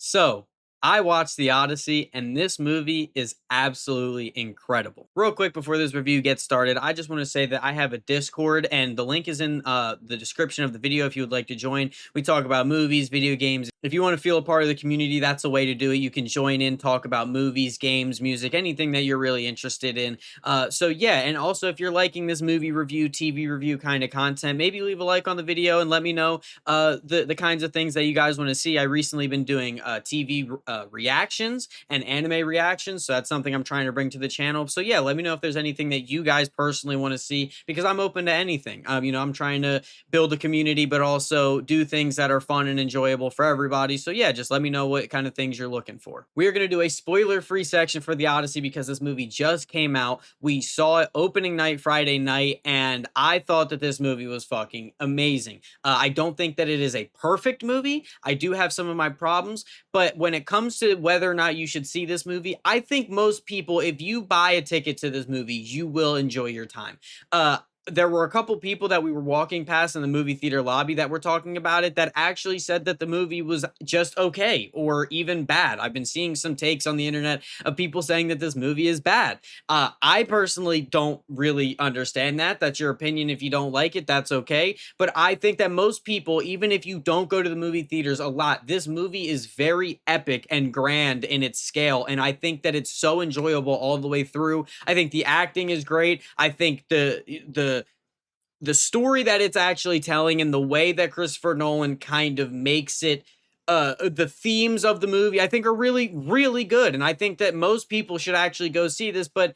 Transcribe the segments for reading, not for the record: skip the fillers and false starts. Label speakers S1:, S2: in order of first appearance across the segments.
S1: So, I watched the Odyssey, and this movie is absolutely incredible. Real quick before this review gets started, I just want to say that I have a Discord, and the link is in the description of the video if you would like to join. We talk about movies, video games. If you want to feel a part of the community, that's a way to do it. You can join in, talk about movies, games, music, anything that you're really interested in. So yeah, and also if you're liking this movie review, TV review kind of content, maybe leave a like on the video and let me know the kinds of things that you guys want to see. I recently been doing TV reactions and anime reactions, so that's something I'm trying to bring to the channel. So yeah, let me know if there's anything that you guys personally want to see because I'm open to anything. I'm trying to build a community, but also do things that are fun and enjoyable for everybody. So yeah, just let me know what kind of things you're looking for. We are going to do a spoiler-free section for the Odyssey because this movie just came out. We saw it opening night Friday night, and I thought that this movie was fucking amazing. I don't think that it is a perfect movie. I do have some of my problems, but when it comes to whether or not you should see this movie, I think most people, if you buy a ticket to this movie, you will enjoy your time. There were a couple people that we were walking past in the movie theater lobby that were talking about it that actually said that the movie was just okay or even bad. I've been seeing some takes on the internet of people saying that this movie is bad. I personally don't really understand that. That's your opinion. If you don't like it, that's okay. But I think that most people, even if you don't go to the movie theaters a lot, this movie is very epic and grand in its scale. And I think that it's so enjoyable all the way through. I think the acting is great. I think the story that it's actually telling and the way that Christopher Nolan kind of makes it the themes of the movie I think are really really good, and I think that most people should actually go see this. But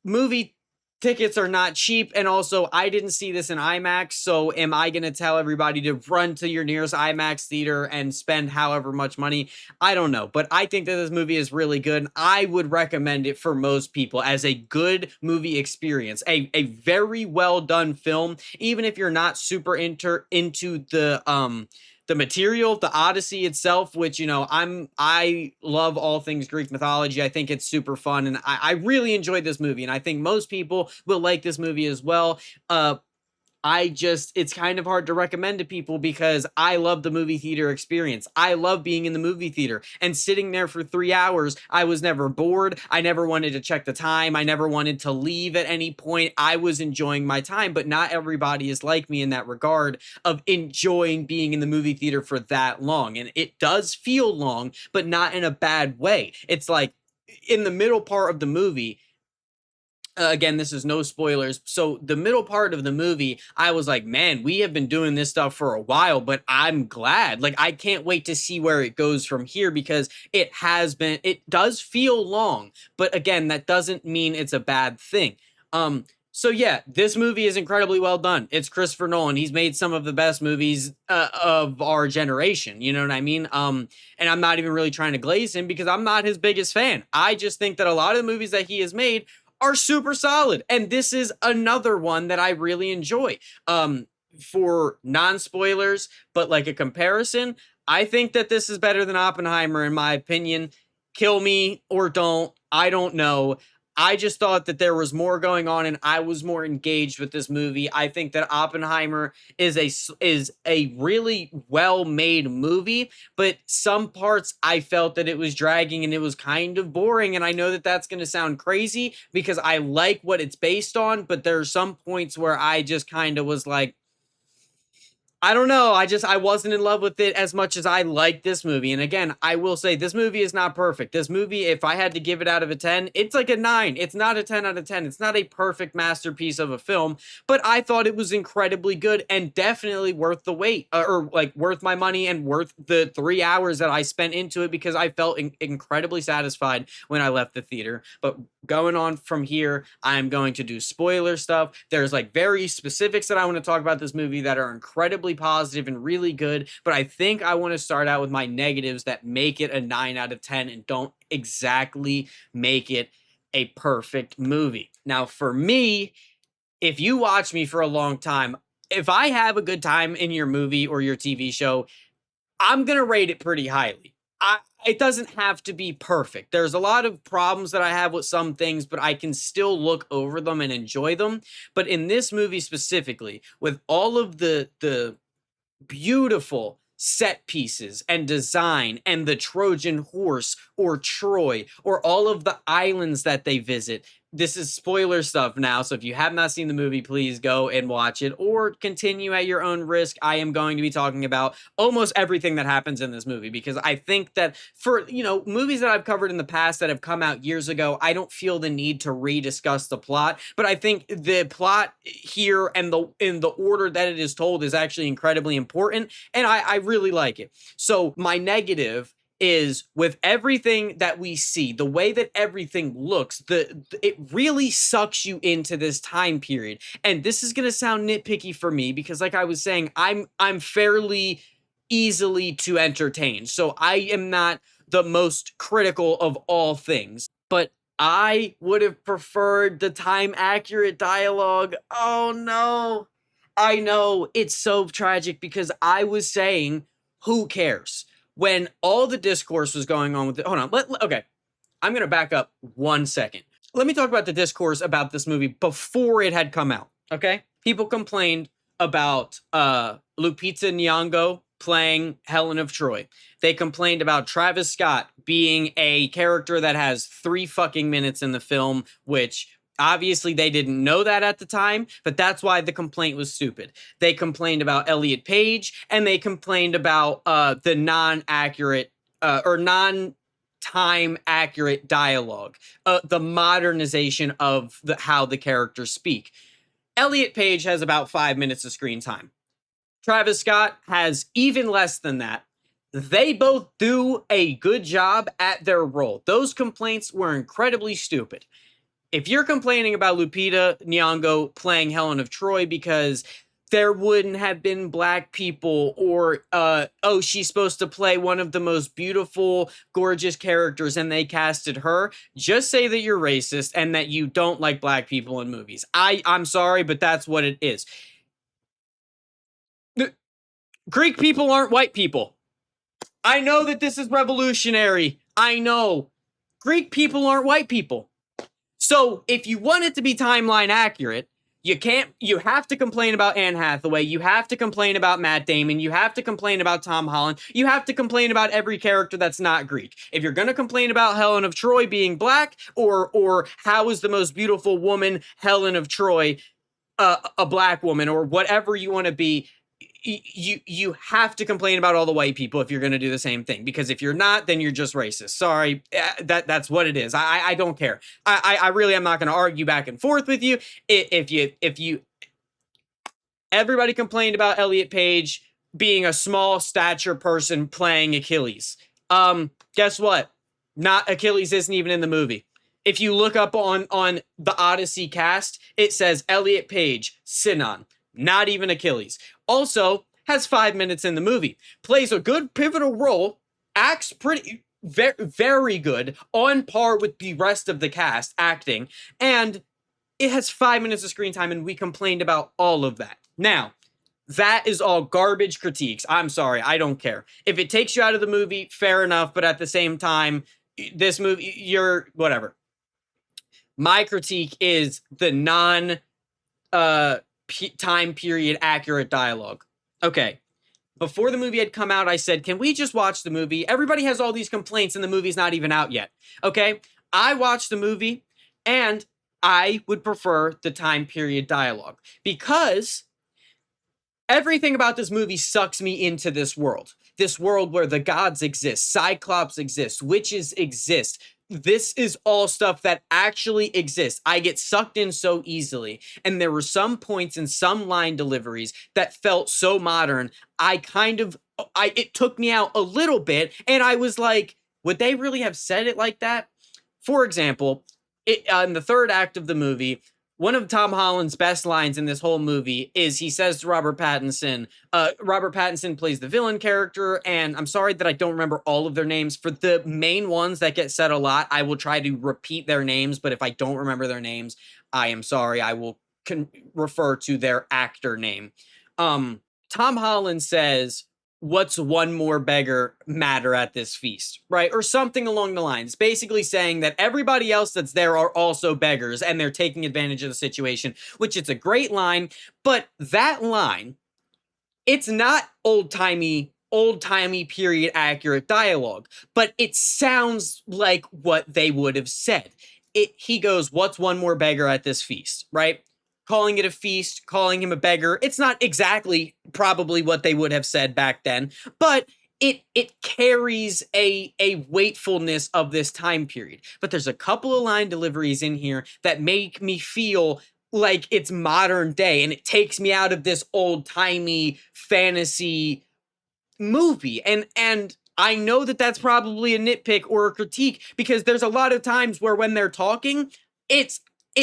S1: movie tickets are not cheap, and also I didn't see this in IMAX, so am I going to tell everybody to run to your nearest IMAX theater and spend however much money? I don't know, but I think that this movie is really good. I would recommend it for most people as a good movie experience, a very well done film, even if you're not super into the material, the Odyssey itself, which, I love all things Greek mythology. I think it's super fun, and I really enjoyed this movie, and I think most people will like this movie as well. It's kind of hard to recommend to people because I love the movie theater experience. I love being in the movie theater and sitting there for 3 hours. I was never bored. I never wanted to check the time. I never wanted to leave at any point. I was enjoying my time, but not everybody is like me in that regard of enjoying being in the movie theater for that long. And it does feel long, but not in a bad way. It's like in the middle part of the movie, again, this is no spoilers. So the middle part of the movie, I was like, man, we have been doing this stuff for a while, but I'm glad. Like, I can't wait to see where it goes from here because it does feel long, but again, that doesn't mean it's a bad thing. So yeah, this movie is incredibly well done. It's Christopher Nolan. He's made some of the best movies of our generation. You know what I mean? And I'm not even really trying to glaze him because I'm not his biggest fan. I just think that a lot of the movies that he has made are super solid. And this is another one that I really enjoy. For non-spoilers, but like a comparison, I think that this is better than Oppenheimer in my opinion. Kill me or don't, I don't know. I just thought that there was more going on and I was more engaged with this movie. I think that Oppenheimer is a really well-made movie, but some parts I felt that it was dragging and it was kind of boring. And I know that that's going to sound crazy because I like what it's based on, but there are some points where I just kind of was like, I don't know. I wasn't in love with it as much as I like this movie. And again, I will say this movie is not perfect. This movie, if I had to give it out of a 10, it's like a 9. It's not a 10 out of 10. It's not a perfect masterpiece of a film, but I thought it was incredibly good and definitely worth the wait, or like worth my money and worth the 3 hours that I spent into it because I felt incredibly satisfied when I left the theater. But going on from here, I'm going to do spoiler stuff. There's like very specifics that I want to talk about this movie that are incredibly positive and really good, but I think I want to start out with my negatives that make it a 9 out of 10 and don't exactly make it a perfect movie. Now, for me, if you watch me for a long time, if I have a good time in your movie or your TV show, I'm going to rate it pretty highly. It doesn't have to be perfect. There's a lot of problems that I have with some things, but I can still look over them and enjoy them. But in this movie specifically, with all of the beautiful set pieces and design and the Trojan horse or Troy or all of the islands that they visit. This is spoiler stuff now, so if you have not seen the movie, please go and watch it or continue at your own risk. I am going to be talking about almost everything that happens in this movie because I think that for, movies that I've covered in the past that have come out years ago, I don't feel the need to rediscuss the plot, but I think the plot here and in the order that it is told is actually incredibly important, and I really like it. So my negative is with everything that we see, the way that everything looks, it really sucks you into this time period. And this is going to sound nitpicky for me because like I was saying, I'm fairly easily to entertain. So I am not the most critical of all things, but I would have preferred the time accurate dialogue. Oh no. I know it's so tragic because I was saying, who cares? When all the discourse was going on with it. Hold on. Okay. I'm going to back up 1 second. Let me talk about the discourse about this movie before it had come out. Okay. People complained about Lupita Nyong'o playing Helen of Troy. They complained about Travis Scott being a character that has 3 fucking minutes in the film, which obviously they didn't know that at the time, but that's why the complaint was stupid. They complained about Elliot Page, and they complained about the non-accurate or non-time accurate dialogue, the modernization of how the characters speak. Elliot Page has about 5 minutes of screen time. Travis Scott has even less than that. They both do a good job at their role. Those complaints were incredibly stupid. If you're complaining about Lupita Nyong'o playing Helen of Troy because there wouldn't have been black people or, she's supposed to play one of the most beautiful, gorgeous characters and they casted her, just say that you're racist and that you don't like black people in movies. I'm sorry, but that's what it is. Greek people aren't white people. I know that this is revolutionary. I know. Greek people aren't white people. So if you want it to be timeline accurate, you have to complain about Anne Hathaway. You have to complain about Matt Damon. You have to complain about Tom Holland. You have to complain about every character that's not Greek. If you're going to complain about Helen of Troy being black or how is the most beautiful woman, Helen of Troy, a black woman or whatever you want to be, you have to complain about all the white people if you're going to do the same thing, because if you're not, then you're just racist. Sorry, that's what it is. I don't care. I really am not going to argue back and forth with you. If you everybody complained about Elliot Page being a small stature person playing Achilles. Guess what? Not Achilles isn't even in the movie. If you look up on the Odyssey cast, it says Elliot Page, Sinon, not even Achilles. Also, has 5 minutes in the movie. Plays a good pivotal role. Acts pretty, very good. On par with the rest of the cast acting. And it has 5 minutes of screen time, and we complained about all of that. Now, that is all garbage critiques. I'm sorry. I don't care. If it takes you out of the movie, fair enough. But at the same time, this movie, you're whatever. My critique is the time period accurate dialogue. Okay. Before the movie had come out, I said, can we just watch the movie? Everybody has all these complaints and the movie's not even out yet. Okay. I watched the movie and I would prefer the time period dialogue because everything about this movie sucks me into this world. This world where the gods exist, Cyclops exists, witches exist. This is all stuff that actually exists. I get sucked in so easily. And there were some points and some line deliveries that felt so modern. It took me out a little bit. And I was like, would they really have said it like that? For example, in the third act of the movie, one of Tom Holland's best lines in this whole movie is he says to Robert Pattinson, Robert Pattinson plays the villain character, and I'm sorry that I don't remember all of their names. For the main ones that get said a lot, I will try to repeat their names, but if I don't remember their names, I am sorry. I will refer to their actor name. Tom Holland says, what's one more beggar matter at this feast, right? Or something along the lines, basically saying that everybody else that's there are also beggars and they're taking advantage of the situation, which it's a great line, but that line, it's not old-timey old-timey period accurate dialogue, but it sounds like what they would have said. He goes, "What's one more beggar at this feast?" Right? Calling it a feast, calling him a beggar. It's not exactly probably what they would have said back then, but it carries a weightfulness of this time period. But there's a couple of line deliveries in here that make me feel like it's modern day, and it takes me out of this old-timey fantasy movie. And I know that that's probably a nitpick or a critique, because there's a lot of times where when they're talking, it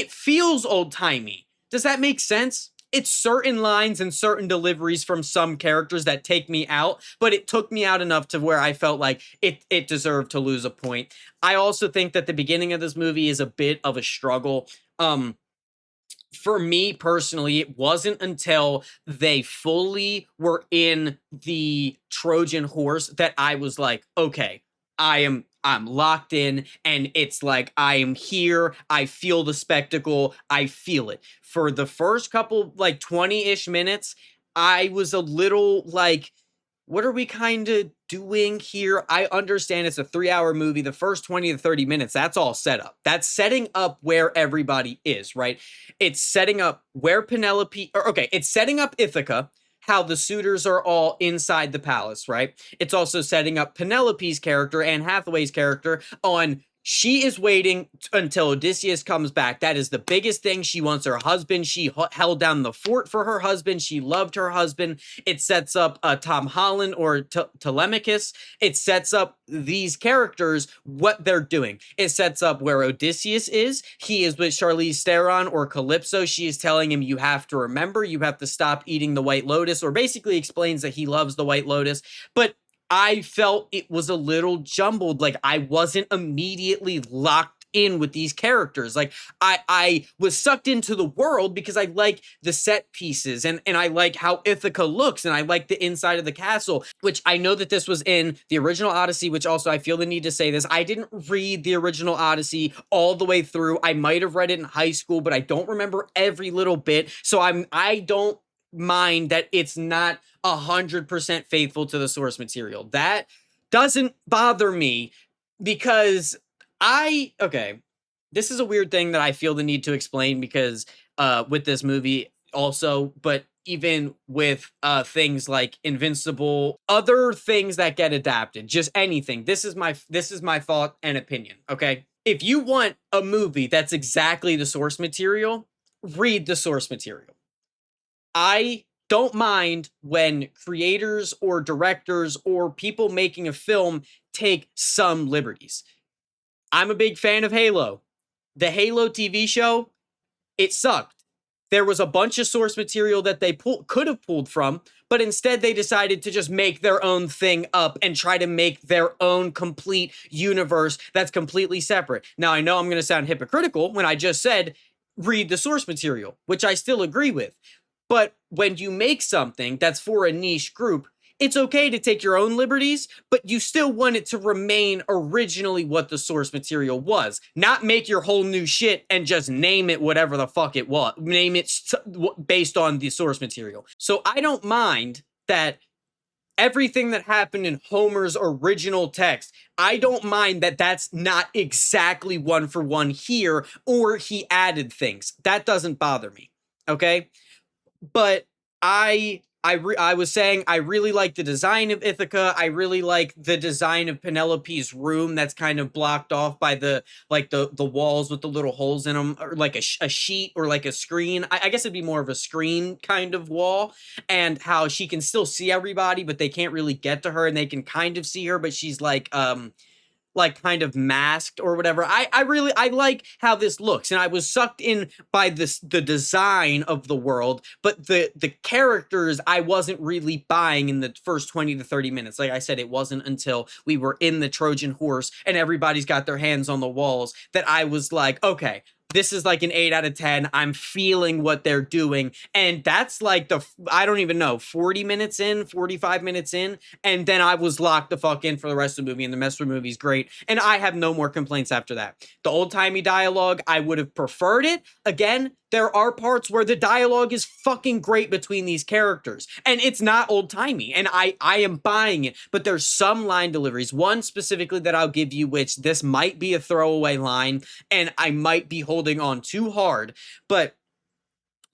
S1: feels old-timey. Does that make sense? It's certain lines and certain deliveries from some characters that take me out, but it took me out enough to where I felt like it deserved to lose a point. I also think that the beginning of this movie is a bit of a struggle. For me personally, it wasn't until they fully were in the Trojan horse that I was like, okay, I'm locked in, and it's like I am here. I feel the spectacle. I feel it. For the first couple, like 20-ish minutes, I was a little like, what are we kind of doing here? I understand it's a 3-hour movie. The first 20 to 30 minutes, that's all set up. That's setting up where everybody is, right? It's setting up where Penelope, or okay, it's setting up Ithaca, how the suitors are all inside the palace, right? It's also setting up Penelope's character, Anne Hathaway's character, on she is waiting until Odysseus comes back. That is the biggest thing. She wants her husband. She held down the fort for her husband. She loved her husband. It sets up Tom Holland or Telemachus. It sets up these characters, what they're doing. It sets up where Odysseus is. He is with Charlize Theron or Calypso. She is telling him, you have to remember, you have to stop eating the White Lotus, or basically explains that he loves the White Lotus. But I felt it was a little jumbled. Like, I wasn't immediately locked in with these characters. Like, I was sucked into the world because I like the set pieces, and I like how Ithaca looks, and I like the inside of the castle, which I know that this was in the original Odyssey, which also I feel the need to say this. I didn't read the original Odyssey all the way through. I might have read it in high school, but I don't remember every little bit. So I don't mind that it's not 100% faithful to the source material. That doesn't bother me, because okay, this is a weird thing that I feel the need to explain, because with this movie also, but even with things like Invincible, other things that get adapted, just anything. This is my thought and opinion, okay? If you want a movie that's exactly the source material, read the source material. I don't mind when creators or directors or people making a film take some liberties. I'm a big fan of Halo. The Halo TV show, it sucked. There was a bunch of source material that they could have pulled from, but instead they decided to just make their own thing up and try to make their own complete universe that's completely separate. Now, I know I'm going to sound hypocritical when I just said read the source material, which I still agree with. But when you make something that's for a niche group, it's okay to take your own liberties, but you still want it to remain originally what the source material was. Not make your whole new shit and just name it whatever the fuck it was. Name it based on the source material. So I don't mind that everything that happened in Homer's original text, I don't mind that that's not exactly one for one here, or he added things. That doesn't bother me, okay? But I was saying I really like the design of Ithaca. I really like the design of Penelope's room that's kind of blocked off by the walls with the little holes in them, or like a sheet or like a screen. I guess it'd be more of a screen kind of wall, and how she can still see everybody, but they can't really get to her, and they can kind of see her, but she's like kind of masked or whatever. I like how this looks, and I was sucked in by the design of the world, but the characters I wasn't really buying in the first 20 to 30 minutes. Like I said, it wasn't until we were in the Trojan horse and everybody's got their hands on the walls that I was like, okay, this is like an 8 out of 10. I'm feeling what they're doing. And that's like I don't even know, 40 minutes in, 45 minutes in. And then I was locked the fuck in for the rest of the movie. And the rest of the movie's great. And I have no more complaints after that. The old timey dialogue, I would have preferred it. Again, there are parts where the dialogue is fucking great between these characters. And it's not old timey. And I am buying it. But there's some line deliveries. One specifically that I'll give you, which this might be a throwaway line. And I might be holding on too hard. But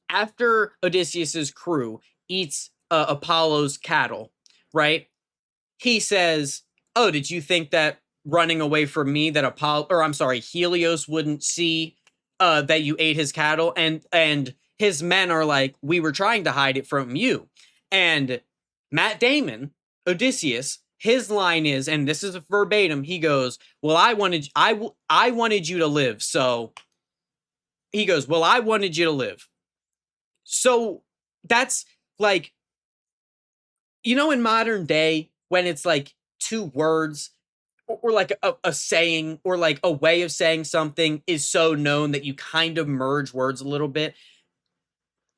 S1: after Odysseus's crew eats Apollo's cattle, right? He says, "Oh, did you think that running away from me that Helios wouldn't see that you ate his cattle?" And his men are like, "We were trying to hide it from you." And Matt Damon, Odysseus, his line is, and this is a verbatim, he goes, "Well, I wanted you to live, so..." He goes, "Well, I wanted you to live." So that's like, in modern day, when it's like two words or like a saying or like a way of saying something is so known that you kind of merge words a little bit.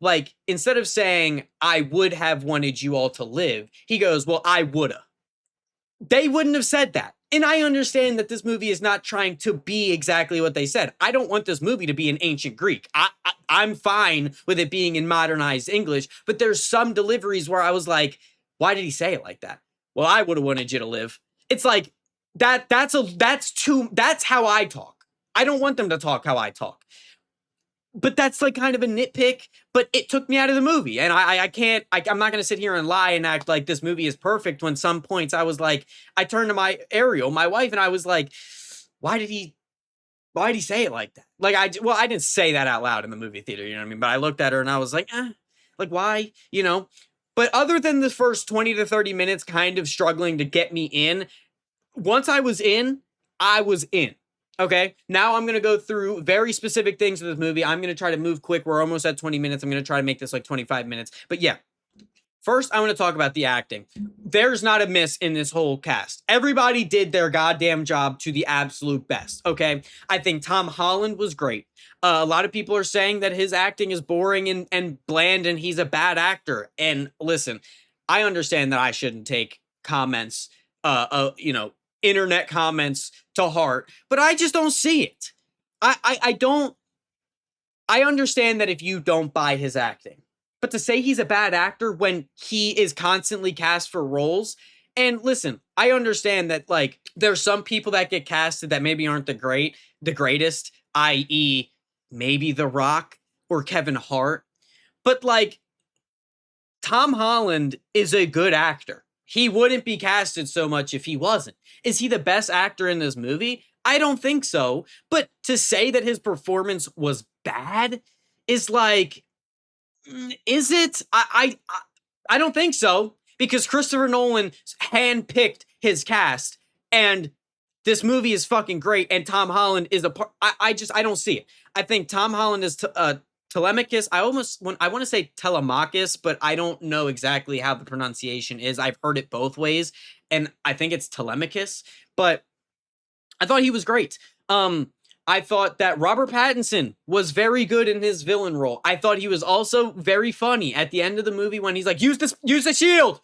S1: Like, instead of saying, "I would have wanted you all to live," he goes, "Well, I woulda." They wouldn't have said that. And I understand that this movie is not trying to be exactly what they said. I don't want this movie to be in ancient Greek. I'm fine with it being in modernized English, but there's some deliveries where I was like, why did he say it like that? "Well, I would have wanted you to live." It's like, that's how I talk. I don't want them to talk how I talk. But that's like kind of a nitpick, but it took me out of the movie. And I'm not going to sit here and lie and act like this movie is perfect when some points I was like, I turned to my wife, and I was like, why did he say it like that? Like, I didn't say that out loud in the movie theater, you know what I mean? But I looked at her and I was like, like, why? But other than the first 20 to 30 minutes kind of struggling to get me in, once I was in, I was in. Okay, now I'm going to go through very specific things of this movie. I'm going to try to move quick. We're almost at 20 minutes. I'm going to try to make this like 25 minutes. But yeah, first, I want to talk about the acting. There's not a miss in this whole cast. Everybody did their goddamn job to the absolute best, okay? I think Tom Holland was great. A lot of people are saying that his acting is boring and bland and he's a bad actor. And listen, I understand that I shouldn't take comments, internet comments to heart, but I just don't see it. I don't. I understand that if you don't buy his acting, but to say he's a bad actor when he is constantly cast for roles, and listen, I understand that like there's some people that get casted that maybe aren't the greatest, i.e., maybe The Rock or Kevin Hart, but like Tom Holland is a good actor. He wouldn't be casted so much if he wasn't. Is he the best actor in this movie? I don't think so. But to say that his performance was bad is like, is it? I don't think so, because Christopher Nolan handpicked his cast, and this movie is fucking great, and Tom Holland is a part. I don't see it. I think Tom Holland is Telemachus. I want to say Telemachus, but I don't know exactly how the pronunciation is. I've heard it both ways, and I think it's Telemachus, but I thought he was great. I thought that Robert Pattinson was very good in his villain role. I thought he was also very funny at the end of the movie when he's like, use the shield,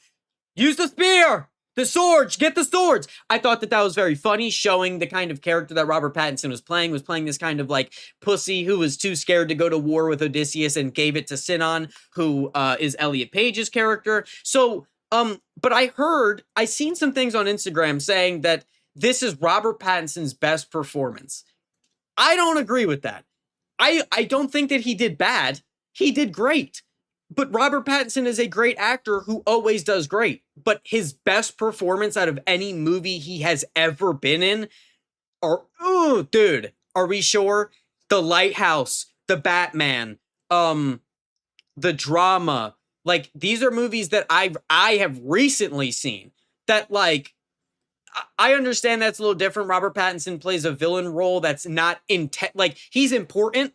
S1: use the spear, the swords, get the swords. I thought that was very funny, showing the kind of character that Robert Pattinson was playing this kind of like pussy who was too scared to go to war with Odysseus and gave it to Sinon, who is Elliot Page's character. So, but I seen some things on Instagram saying that this is Robert Pattinson's best performance. I don't agree with that. I don't think that he did bad. He did great. But Robert Pattinson is a great actor who always does great. But his best performance out of any movie he has ever been in dude, are we sure? The Lighthouse, The Batman, the Drama. Like, these are movies that I have recently seen that, like, I understand that's a little different. Robert Pattinson plays a villain role that's not like, he's important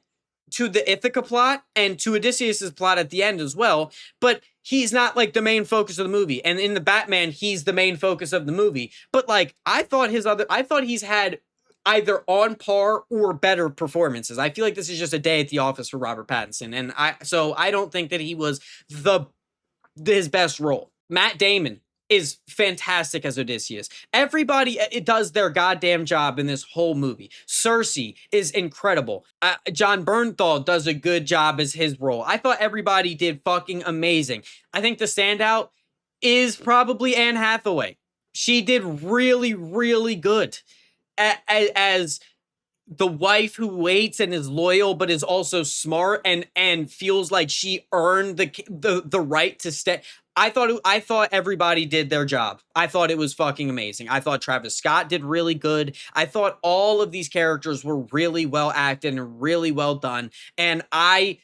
S1: to the Ithaca plot and to Odysseus's plot at the end as well, but he's not like the main focus of the movie. And in the Batman, he's the main focus of the movie. But like, I thought he's had either on par or better performances. I feel like this is just a day at the office for Robert Pattinson, and I don't think that he was the his best role. Matt Damon is fantastic as Odysseus. Everybody it does their goddamn job in this whole movie. Cersei is incredible. John Bernthal does a good job as his role. I thought everybody did fucking amazing. I think the standout is probably Anne Hathaway. She did really, really good as the wife who waits and is loyal but is also smart and feels like she earned the right to stay. I thought everybody did their job. I thought it was fucking amazing. I thought Travis Scott did really good. I thought all of these characters were really well acted and really well done, and I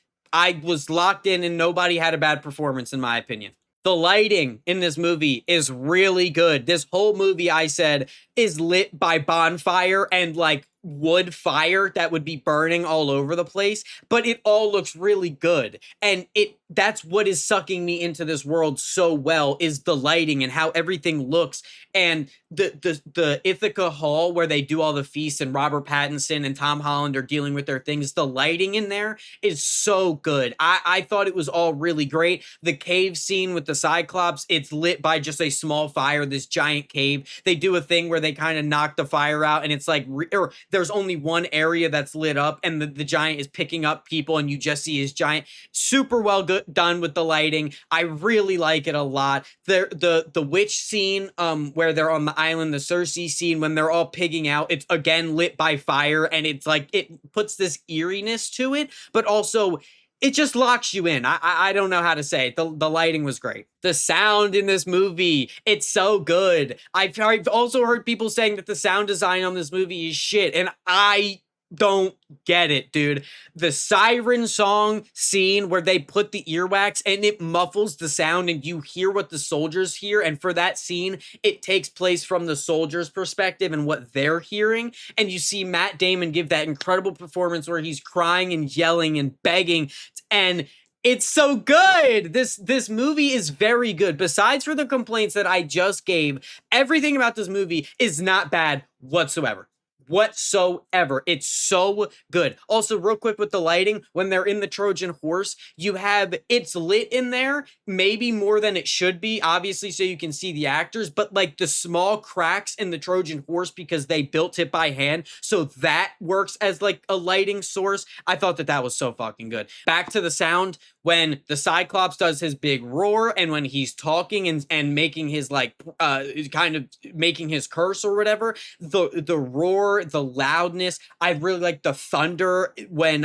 S1: was locked in and nobody had a bad performance in my opinion. The lighting in this movie is really good. This whole movie, I said, is lit by bonfire and like wood fire that would be burning all over the place, but it all looks really good. And that's what is sucking me into this world so well, is the lighting and how everything looks. And the Ithaca Hall where they do all the feasts and Robert Pattinson and Tom Holland are dealing with their things, the lighting in there is so good. I thought it was all really great. The cave scene with the Cyclops, it's lit by just a small fire, this giant cave. They do a thing where they kind of knock the fire out and it's like, or there's only one area that's lit up and the giant is picking up people and you just see his giant. Super well done with the lighting. I really like it a lot. The witch scene where they're on the island, the Cersei scene when they're all pigging out, it's again lit by fire and it's like it puts this eeriness to it, but also it just locks you in. I don't know how to say it. The lighting was great. The sound in this movie, it's so good. I've also heard people saying that the sound design on this movie is shit, and I don't get it, dude. The siren song scene where they put the earwax and it muffles the sound and you hear what the soldiers hear, and for that scene it takes place from the soldiers' perspective and what they're hearing, and you see Matt Damon give that incredible performance where he's crying and yelling and begging, and it's so good. This movie is very good. Besides for the complaints that I just gave, everything about this movie is not bad whatsoever. It's so good. Also, real quick with the lighting, when they're in the Trojan horse, it's lit in there, maybe more than it should be, obviously, so you can see the actors, but like the small cracks in the Trojan horse because they built it by hand, so that works as like a lighting source. I thought that was so fucking good. Back to the sound, when the Cyclops does his big roar and when he's talking and making his like kind of making his curse or whatever, the roar, the loudness. I really like the thunder when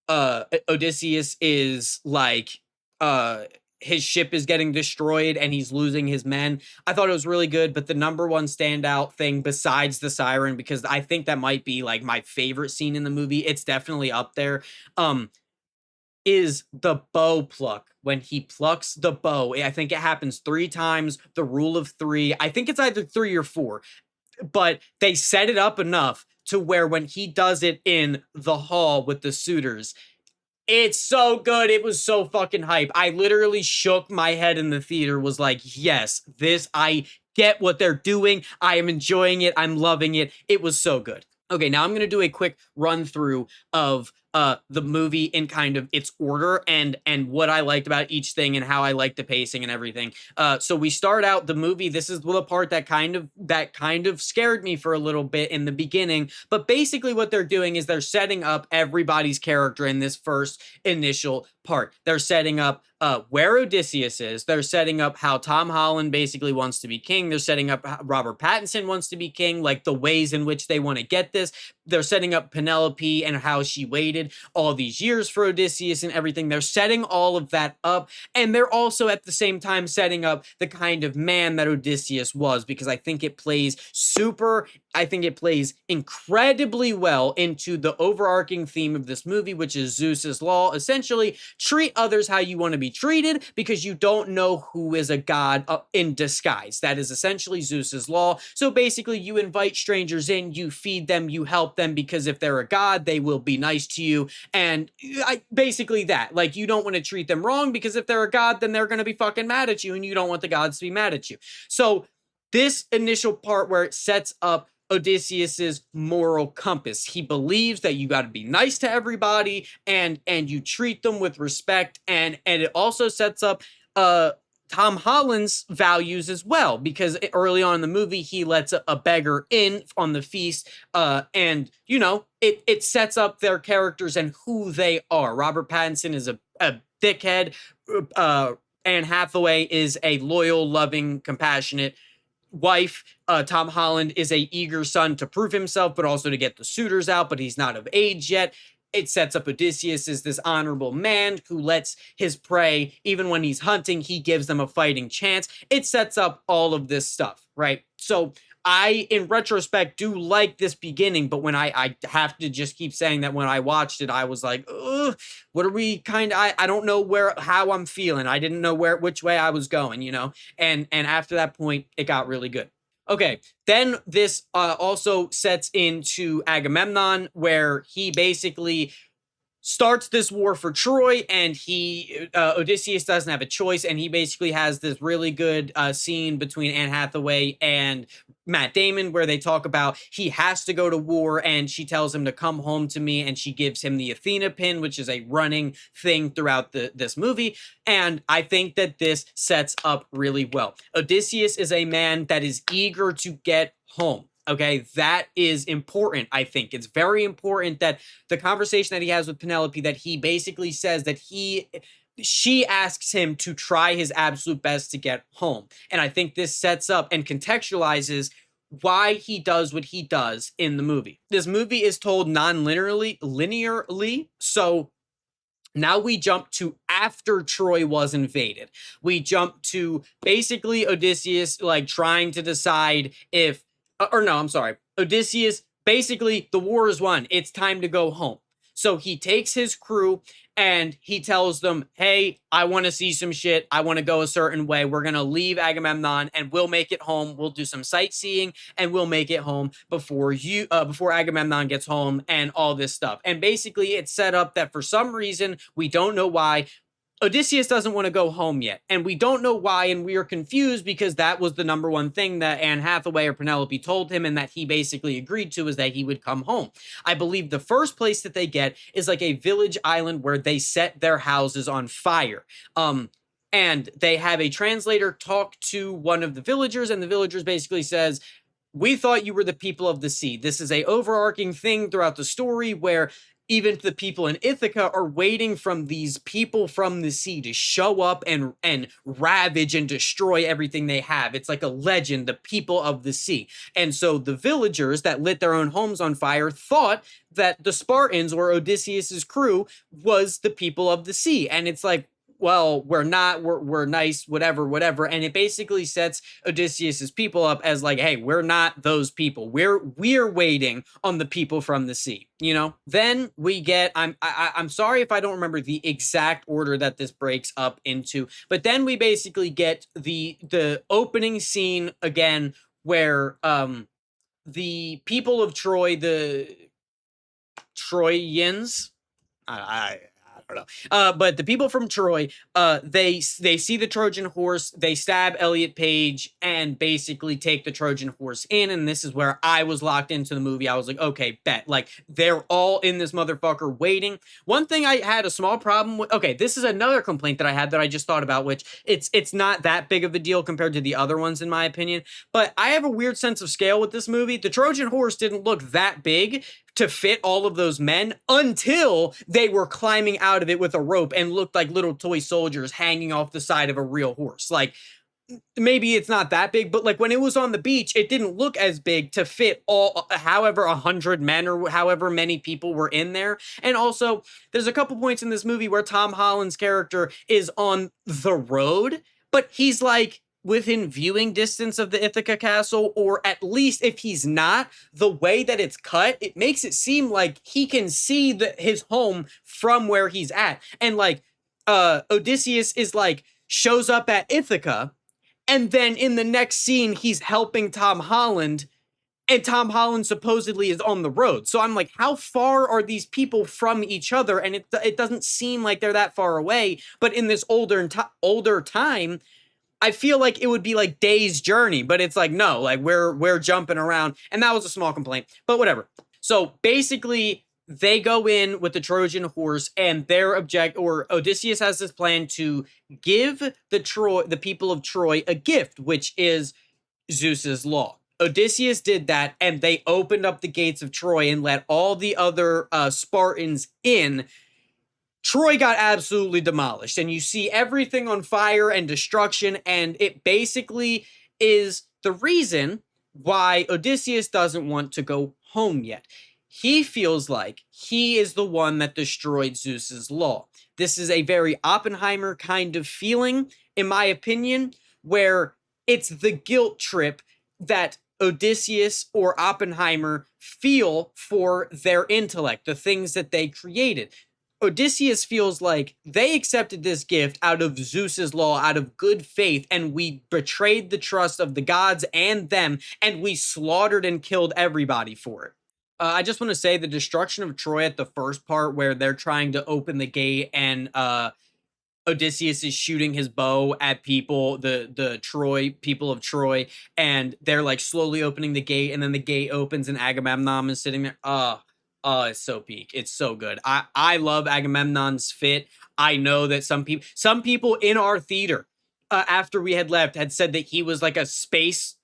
S1: Odysseus is like his ship is getting destroyed and he's losing his men. I thought it was really good, but the number one standout thing besides the siren, because I think that might be like my favorite scene in the movie, it's definitely up there, is the bow pluck. When he plucks the bow, I think it happens 3 times, the rule of 3. I think it's either 3 or 4, but they set it up enough to where when he does it in the hall with the suitors, it's so good. It was so fucking hype. I literally shook my head in the theater, was like, yes, I get what they're doing. I am enjoying it. I'm loving it. It was so good. Okay, now I'm going to do a quick run through of the movie in kind of its order and what I liked about each thing and how I liked the pacing and everything. So we start out the movie. This is the part that kind of scared me for a little bit in the beginning. But basically what they're doing is they're setting up everybody's character in this first initial part. They're setting up where Odysseus is. They're setting up how Tom Holland basically wants to be king. They're setting up how Robert Pattinson wants to be king, like the ways in which they want to get this. They're setting up Penelope and how she waited all these years for Odysseus and everything. They're setting all of that up, and they're also at the same time setting up the kind of man that Odysseus was, because I think it plays incredibly well into the overarching theme of this movie, which is Zeus's law. Essentially, treat others how you want to be treated because you don't know who is a god in disguise. That is essentially Zeus's law. So basically, you invite strangers in, you feed them, you help them, because if they're a god, they will be nice to you. And basically that, like, you don't want to treat them wrong, because if they're a god, then they're going to be fucking mad at you, and you don't want the gods to be mad at you. So this initial part where it sets up Odysseus's moral compass. He believes that you got to be nice to everybody, and you treat them with respect, and it also sets up uh Tom Holland's values as well, because early on in the movie he lets a beggar in on the feast, and it sets up their characters and who they are. Robert Pattinson is a dickhead. uh Anne Hathaway is a loyal, loving, compassionate wife. Tom Holland is a eager son to prove himself, but also to get the suitors out, but he's not of age yet. It sets up Odysseus as this honorable man who lets his prey, even when he's hunting, he gives them a fighting chance. It sets up all of this stuff, right? So I, in retrospect, do like this beginning, but when I have to just keep saying that when I watched it, I was like, ugh, what are we kind of, I don't know how I'm feeling. I didn't know which way I was going, and after that point, it got really good. Okay, then this also sets into Agamemnon, where he basically starts this war for Troy, and Odysseus doesn't have a choice, and he basically has this really good scene between Anne Hathaway and Matt Damon where they talk about he has to go to war, and she tells him to come home to me, and she gives him the Athena pin, which is a running thing throughout this movie. And I think that this sets up really well. Odysseus is a man that is eager to get home. Okay, that is important. I think it's very important that the conversation that he has with Penelope, that he basically says that she asks him to try his absolute best to get home. And I think this sets up and contextualizes why he does what he does in the movie. This movie is told linearly. So now we jump to after Troy was invaded. We jump to basically Odysseus like trying to decide if or no, I'm sorry. Odysseus, basically, the war is won. It's time to go home. So he takes his crew and he tells them, hey, I want to see some shit. I want to go a certain way. We're going to leave Agamemnon and we'll make it home. We'll do some sightseeing and we'll make it home before Agamemnon gets home and all this stuff. And basically, it's set up that for some reason, we don't know why, Odysseus doesn't want to go home yet, and we don't know why, and we are confused because that was the number one thing that Anne Hathaway or Penelope told him, and that he basically agreed to, is that he would come home. I believe the first place that they get is like a village island where they set their houses on fire. And they have a translator talk to one of the villagers, and the villagers basically says, we thought you were the people of the sea. This is a overarching thing throughout the story where even the people in Ithaca are waiting from these people from the sea to show up and ravage and destroy everything they have. It's like a legend, the people of the sea. And so the villagers that lit their own homes on fire thought that the Spartans or Odysseus's crew was the people of the sea. And it's like, well, we're not, we're nice, whatever. And it basically sets Odysseus's people up as like, hey, we're not those people. We're waiting on the people from the sea, Then we get, I'm sorry if I don't remember the exact order that this breaks up into, but then we basically get the opening scene again where the people of Troy, the Troyans, I don't know. But the people from Troy, they see the Trojan horse, they stab Elliot Page, and basically take the Trojan horse in. And this is where I was locked into the movie. I was like, okay, bet. Like, they're all in this motherfucker waiting. One thing I had a small problem with. Okay, this is another complaint that I had that I just thought about, which it's not that big of a deal compared to the other ones, in my opinion. But I have a weird sense of scale with this movie. The Trojan horse didn't look that big to fit all of those men until they were climbing out of it with a rope and looked like little toy soldiers hanging off the side of a real horse. Like, maybe it's not that big, but like when it was on the beach, it didn't look as big to fit however 100 men or however many people were in there. And also, there's a couple points in this movie where Tom Holland's character is on the road, but he's like within viewing distance of the Ithaca castle, or at least if he's not, the way that it's cut, it makes it seem like he can see his home from where he's at. And like, Odysseus is like, shows up at Ithaca, and then in the next scene, he's helping Tom Holland, and Tom Holland supposedly is on the road. So I'm like, how far are these people from each other? And it doesn't seem like they're that far away, but in this older time, I feel like it would be like days journey, but it's like no, like we're jumping around, and that was a small complaint, but whatever. So basically, they go in with the Trojan horse, and their object or Odysseus has this plan to give the people of Troy a gift, which is Zeus's law. Odysseus did that, and they opened up the gates of Troy and let all the other Spartans in. Troy got absolutely demolished, and you see everything on fire and destruction, and it basically is the reason why Odysseus doesn't want to go home yet. He feels like he is the one that destroyed Zeus's law. This is a very Oppenheimer kind of feeling, in my opinion, where it's the guilt trip that Odysseus or Oppenheimer feel for their intellect, the things that they created. Odysseus feels like they accepted this gift out of Zeus's law, out of good faith, and we betrayed the trust of the gods and them, and we slaughtered and killed everybody for it. I just want to say the destruction of Troy at the first part, where they're trying to open the gate and Odysseus is shooting his bow at people, the Troy people of Troy, and they're like slowly opening the gate, and then the gate opens and Agamemnon is sitting there. It's so peak. It's so good. I love Agamemnon's fit. I know that some people in our theater after we had left had said that he was like a space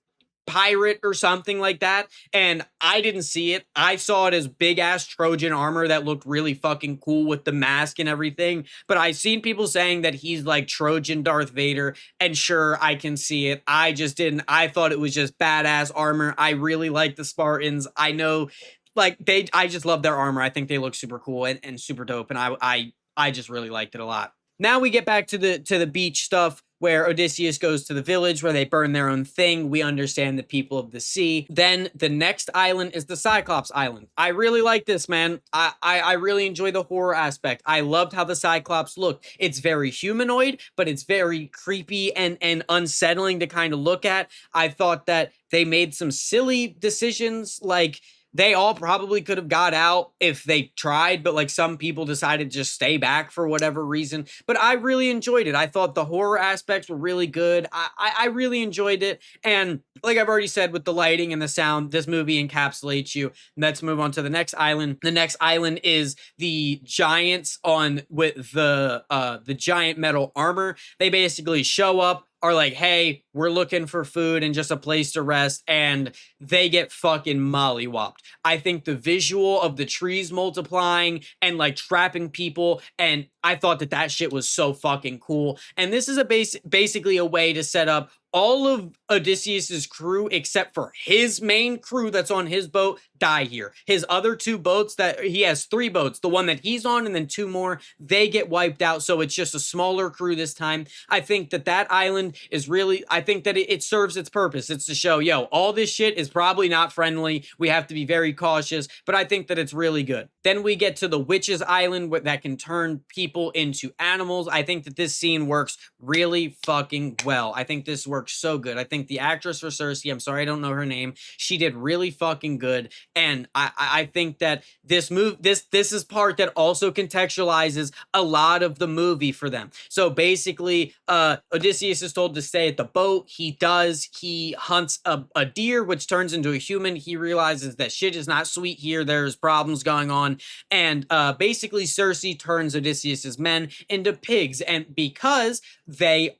S1: pirate or something like that, and I didn't see it. I saw it as big ass Trojan armor that looked really fucking cool with the mask and everything, but I've seen people saying that he's like Trojan Darth Vader, and sure, I can see it. I just didn't. I thought it was just badass armor. I really like the Spartans. I know, like, I just love their armor. I think they look super cool and super dope, and I just really liked it a lot. Now we get back to the beach stuff, where Odysseus goes to the village where they burn their own thing. We understand the people of the sea. Then the next island is the Cyclops Island. I really like this, man. I really enjoy the horror aspect. I loved how the Cyclops looked. It's very humanoid, but it's very creepy and unsettling to kind of look at. I thought that they made some silly decisions, like they all probably could have got out if they tried, but like some people decided to just stay back for whatever reason. But I really enjoyed it. I thought the horror aspects were really good. I really enjoyed it. And like I've already said, with the lighting and the sound, this movie encapsulates you. Let's move on to the next island. The next island is the giants on with the giant metal armor. They basically show up, are like, hey, we're looking for food and just a place to rest, and they get fucking mollywopped. I think the visual of the trees multiplying and like trapping people, and I thought that shit was so fucking cool. And this is basically a way to set up all of Odysseus's crew, except for his main crew that's on his boat, die here. His other two boats, that he has three boats, the one that he's on and then two more, they get wiped out. So it's just a smaller crew this time. I think that island is really, I think that it serves its purpose. It's to show, yo, all this shit is probably not friendly. We have to be very cautious, but I think that it's really good. Then we get to the Witches Island that can turn people into animals. I think that this scene works really fucking well. I think this works so good. I think the actress for Cersei, I'm sorry I don't know her name, she did really fucking good. And I think that this is part that also contextualizes a lot of the movie for them. So basically, Odysseus is told to stay at the boat. He does. He hunts a deer, which turns into a human. He realizes that shit is not sweet here. There's problems going on. And basically, Cersei turns Odysseus's men into pigs. And because they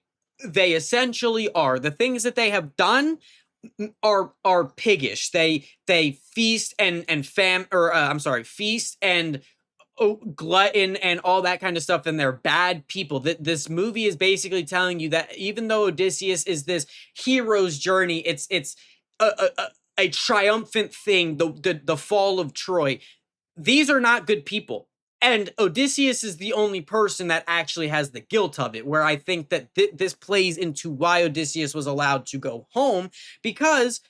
S1: essentially are, the things that they have done are piggish. They feast and feast and glutton and all that kind of stuff, and they're bad people. This movie is basically telling you that even though Odysseus is this hero's journey, it's a triumphant thing, the fall of Troy. These are not good people. And Odysseus is the only person that actually has the guilt of it, where I think that this plays into why Odysseus was allowed to go home, because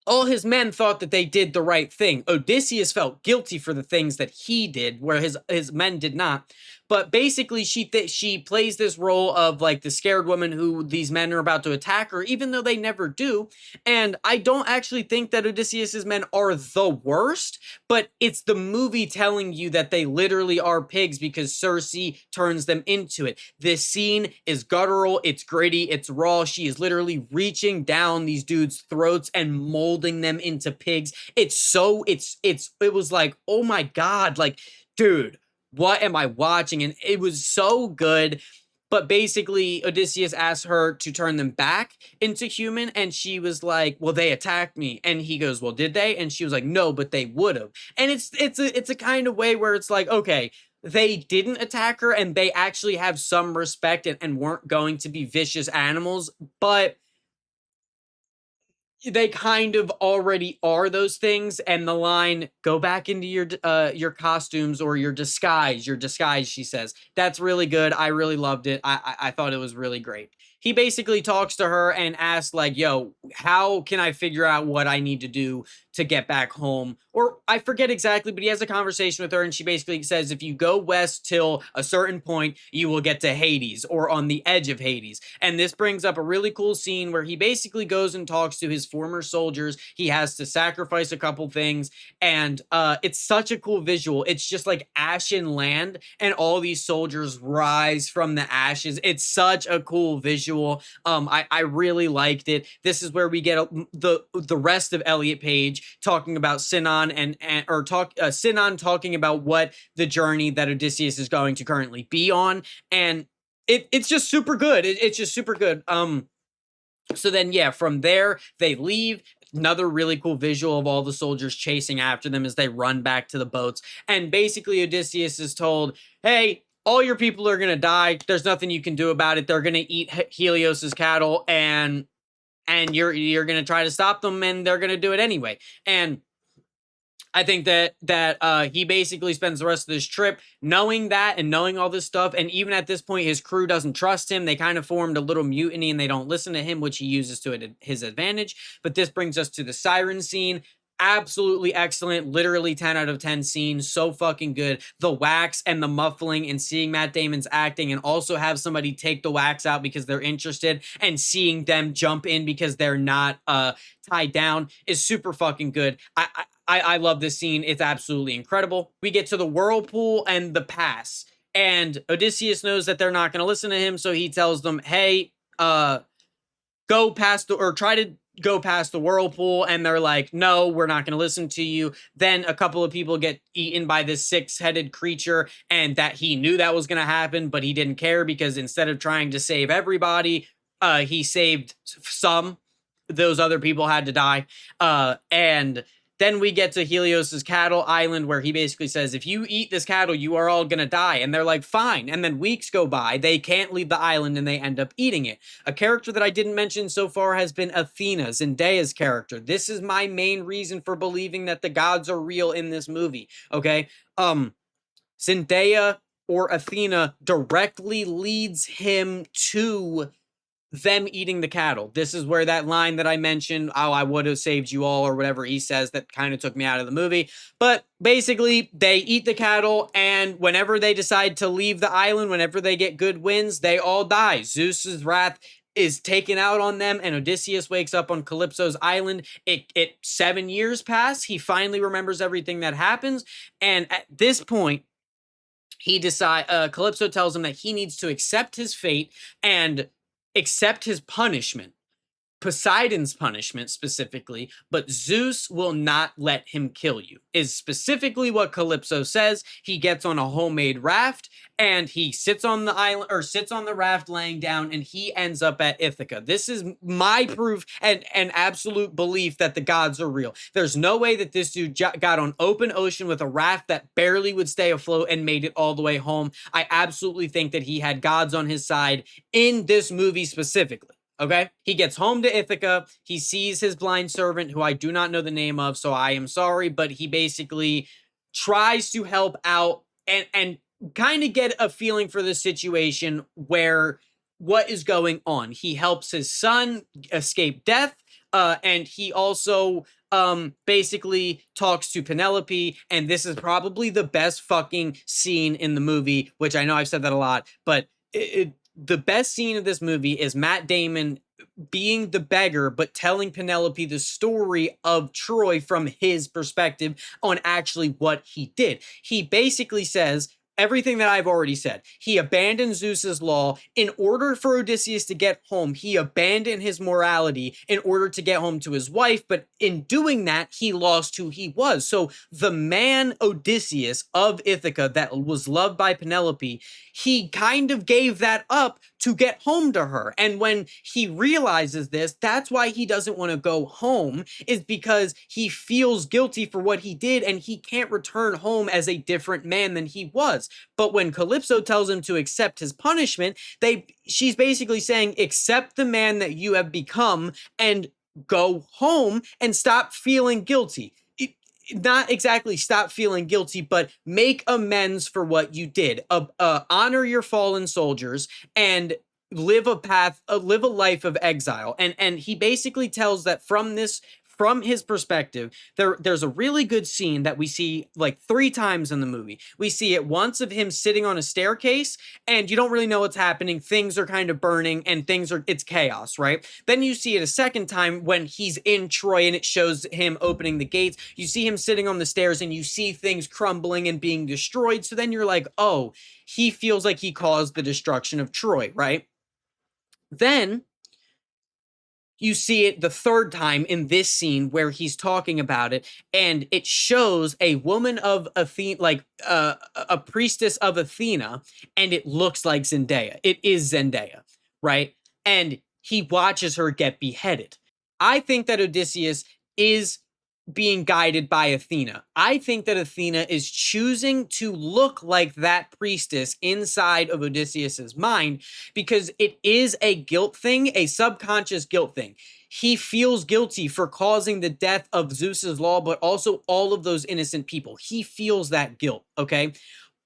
S1: all his men thought that they did the right thing. Odysseus felt guilty for the things that he did, where his men did not. but basically she plays this role of like the scared woman who these men are about to attack her, even though they never do. And I don't actually think that Odysseus's men are the worst, but it's the movie telling you that they literally are pigs because Circe turns them into it. This scene is guttural, it's gritty, it's raw. She is literally reaching down these dudes' throats and molding them into pigs. It was like, oh my God, like, dude, what am I watching? And it was so good. But basically, Odysseus asked her to turn them back into human, and she was like, "Well, they attacked me." And he goes, "Well, did they?" And she was like, "No, but they would have." And it's a kind of way where it's like, okay, they didn't attack her, and they actually have some respect and weren't going to be vicious animals, but they kind of already are those things. And the line, "Go back into your costumes or your disguise," she says, that's really good. I really loved it. I thought it was really great. He basically talks to her and asks like, "Yo, how can I figure out what I need to do to get back home?" Or I forget exactly, but he has a conversation with her, and she basically says, "If you go west till a certain point, you will get to Hades, or on the edge of Hades." And this brings up a really cool scene where he basically goes and talks to his former soldiers. He has to sacrifice a couple things, and it's such a cool visual. It's just like ashen land, and all these soldiers rise from the ashes. It's such a cool visual. I really liked it. This is where we get the rest of Elliot Page talking about Sinon Sinon talking about what the journey that Odysseus is going to currently be on, and it's just super good. It's just super good. So then, yeah, from there they leave. Another really cool visual of all the soldiers chasing after them as they run back to the boats. And basically, Odysseus is told, "Hey, all your people are gonna die. There's nothing you can do about it. They're gonna eat Helios's cattle, and you're gonna try to stop them, and they're gonna do it anyway." And I think that he basically spends the rest of this trip knowing that and knowing all this stuff. And even at this point, his crew doesn't trust him. They kind of formed a little mutiny and they don't listen to him, which he uses to his advantage. But this brings us to the siren scene. Absolutely excellent. Literally 10 out of 10 scenes. So fucking good. The wax and the muffling and seeing Matt Damon's acting and also have somebody take the wax out because they're interested and seeing them jump in because they're not tied down is super fucking good. I love this scene. It's absolutely incredible. We get to the whirlpool and the pass, and Odysseus knows that they're not going to listen to him, so he tells them, "Hey, go past or try to go past the whirlpool." And they're like, "No, we're not going to listen to you." Then a couple of people get eaten by this six-headed creature, and that he knew that was going to happen, but he didn't care because instead of trying to save everybody, he saved some. Those other people had to die. And then we get to Helios's cattle island where he basically says, "If you eat this cattle, you are all going to die." And they're like, "Fine." And then weeks go by. They can't leave the island and they end up eating it. A character that I didn't mention so far has been Athena, Zendaya's character. This is my main reason for believing that the gods are real in this movie. Okay. Zendaya or Athena directly leads him to them eating the cattle. This is where that line that I mentioned, "Oh, I would have saved you all," or whatever he says, that kind of took me out of the movie. But basically, they eat the cattle, and whenever they decide to leave the island, whenever they get good winds, they all die. Zeus's wrath is taken out on them, and Odysseus wakes up on Calypso's island. It 7 years pass. He finally remembers everything that happens, and at this point, Calypso tells him that he needs to accept his fate and accept his punishment, Poseidon's punishment specifically, but Zeus will not let him kill you, is specifically what Calypso says. He gets on a homemade raft and he sits on the island or sits on the raft laying down, and he ends up at Ithaca. This is my proof and absolute belief that the gods are real. There's no way that this dude got on open ocean with a raft that barely would stay afloat and made it all the way home. I absolutely think that he had gods on his side in this movie specifically. Okay, he gets home to Ithaca. He sees his blind servant, who I do not know the name of, so I am sorry, but he basically tries to help out and kind of get a feeling for the situation where what is going on. He helps his son escape death, and he also basically talks to Penelope, and this is probably the best fucking scene in the movie, which I know I've said that a lot, but the best scene of this movie is Matt Damon being the beggar, but telling Penelope the story of Troy from his perspective on actually what he did. He basically says everything that I've already said. He abandoned Zeus's law in order for Odysseus to get home. He abandoned his morality in order to get home to his wife, but in doing that, he lost who he was. So the man Odysseus of Ithaca that was loved by Penelope, he kind of gave that up to get home to her. And when he realizes this, that's why he doesn't want to go home, is because he feels guilty for what he did and he can't return home as a different man than he was. But when Calypso tells him to accept his punishment, she's basically saying, accept the man that you have become and go home and stop feeling guilty. Not exactly stop feeling guilty, but make amends for what you did. Honor your fallen soldiers and live a life of exile. And he basically tells that from his perspective, there's a really good scene that we see like 3 times in the movie. We see it once of him sitting on a staircase and you don't really know what's happening. Things are kind of burning and it's chaos, right? Then you see it a second time when he's in Troy and it shows him opening the gates. You see him sitting on the stairs and you see things crumbling and being destroyed. So then you're like, oh, he feels like he caused the destruction of Troy, right? Then you see it the 3rd time in this scene where he's talking about it, and it shows a woman of Athena, like a priestess of Athena, and it looks like Zendaya. It is Zendaya, right? And he watches her get beheaded. I think that Odysseus is being guided by Athena. I think that Athena is choosing to look like that priestess inside of Odysseus's mind because it is a guilt thing, a subconscious guilt thing. He feels guilty for causing the death of Zeus's law, but also all of those innocent people. He feels that guilt, okay?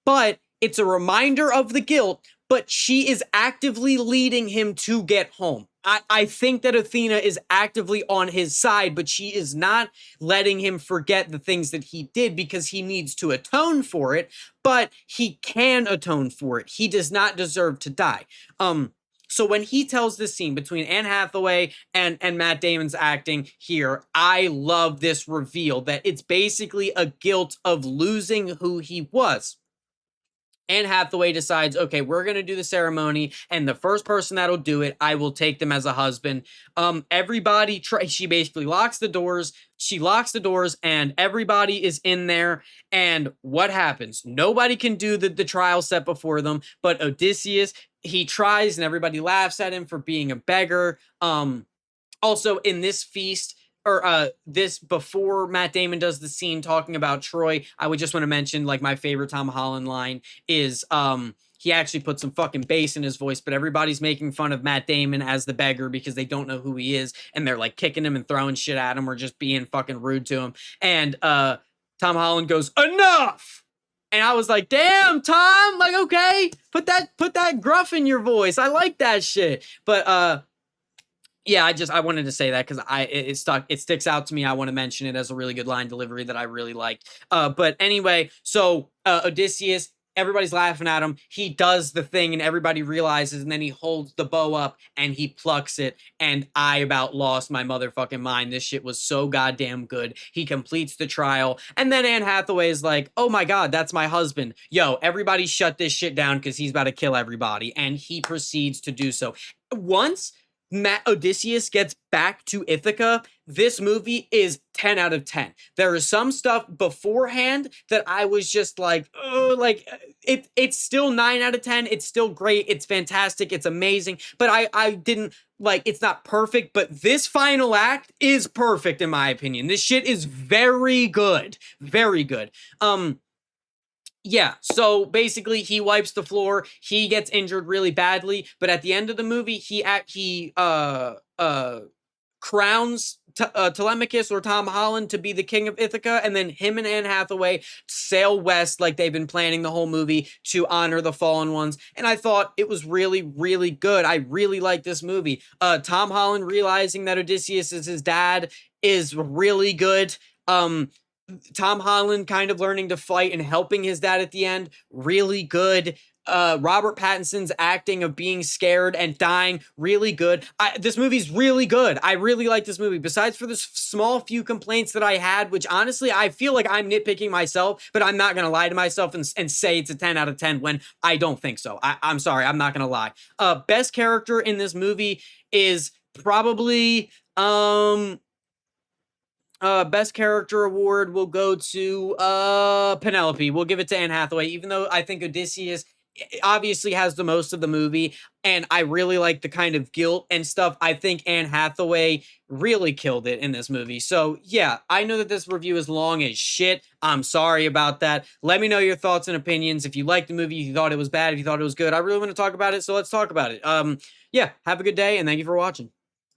S1: But it's a reminder of the guilt, but she is actively leading him to get home. I think that Athena is actively on his side, but she is not letting him forget the things that he did because he needs to atone for it, but he can atone for it. He does not deserve to die. So when he tells this scene between Anne Hathaway and Matt Damon's acting here, I love this reveal that it's basically a guilt of losing who he was. Anne Hathaway decides, okay, we're going to do the ceremony, and the first person that'll do it, I will take them as a husband. Everybody, she basically locks the doors. She locks the doors, and everybody is in there. And what happens? Nobody can do the trial set before them, but Odysseus, he tries, and everybody laughs at him for being a beggar. Also, in this feast, or this before Matt Damon does the scene talking about Troy, I would just want to mention like my favorite Tom Holland line is he actually put some fucking bass in his voice, but everybody's making fun of Matt Damon as the beggar because they don't know who he is and they're like kicking him and throwing shit at him or just being fucking rude to him. And Tom Holland goes, "Enough!" And I was like, "Damn, Tom, like okay, put that gruff in your voice. I like that shit." But yeah, I wanted to say that because it sticks out to me. I want to mention it as a really good line delivery that I really liked. But anyway, so Odysseus, everybody's laughing at him. He does the thing and everybody realizes, and then he holds the bow up and he plucks it. And I about lost my motherfucking mind. This shit was so goddamn good. He completes the trial. And then Anne Hathaway is like, oh my God, that's my husband. Yo, everybody shut this shit down because he's about to kill everybody. And he proceeds to do so. Once Odysseus gets back to Ithaca, this movie is 10 out of 10. There is some stuff beforehand that I was just like, oh, like it's still 9 out of 10. It's still great. It's fantastic. It's amazing. But I didn't like, it's not perfect, but this final act is perfect in my opinion. This shit is very good. Very good. Yeah, so basically he wipes the floor, he gets injured really badly, but at the end of the movie, he crowns Telemachus or Tom Holland to be the king of Ithaca, and then him and Anne Hathaway sail west like they've been planning the whole movie to honor the fallen ones, and I thought it was really, really good. I really like this movie. Tom Holland realizing that Odysseus is his dad is really good. Tom Holland kind of learning to fight and helping his dad at the end, really good. Robert Pattinson's acting of being scared and dying, really good. This movie's really good. I really like this movie. Besides for the small few complaints that I had, which honestly I feel like I'm nitpicking myself, but I'm not gonna lie to myself and say it's a 10 out of 10 when I don't think so. I'm sorry, I'm not gonna lie. Best character in this movie is probably best character award will go to Penelope. We'll give it to Anne Hathaway, even though I think Odysseus obviously has the most of the movie, and I really like the kind of guilt and stuff. I think Anne Hathaway really killed it in this movie. So yeah, I know that this review is long as shit. I'm sorry about that. Let me know your thoughts and opinions. If you liked the movie, if you thought it was bad, if you thought it was good. I really want to talk about it, so let's talk about it. Yeah, have a good day, and thank you for watching.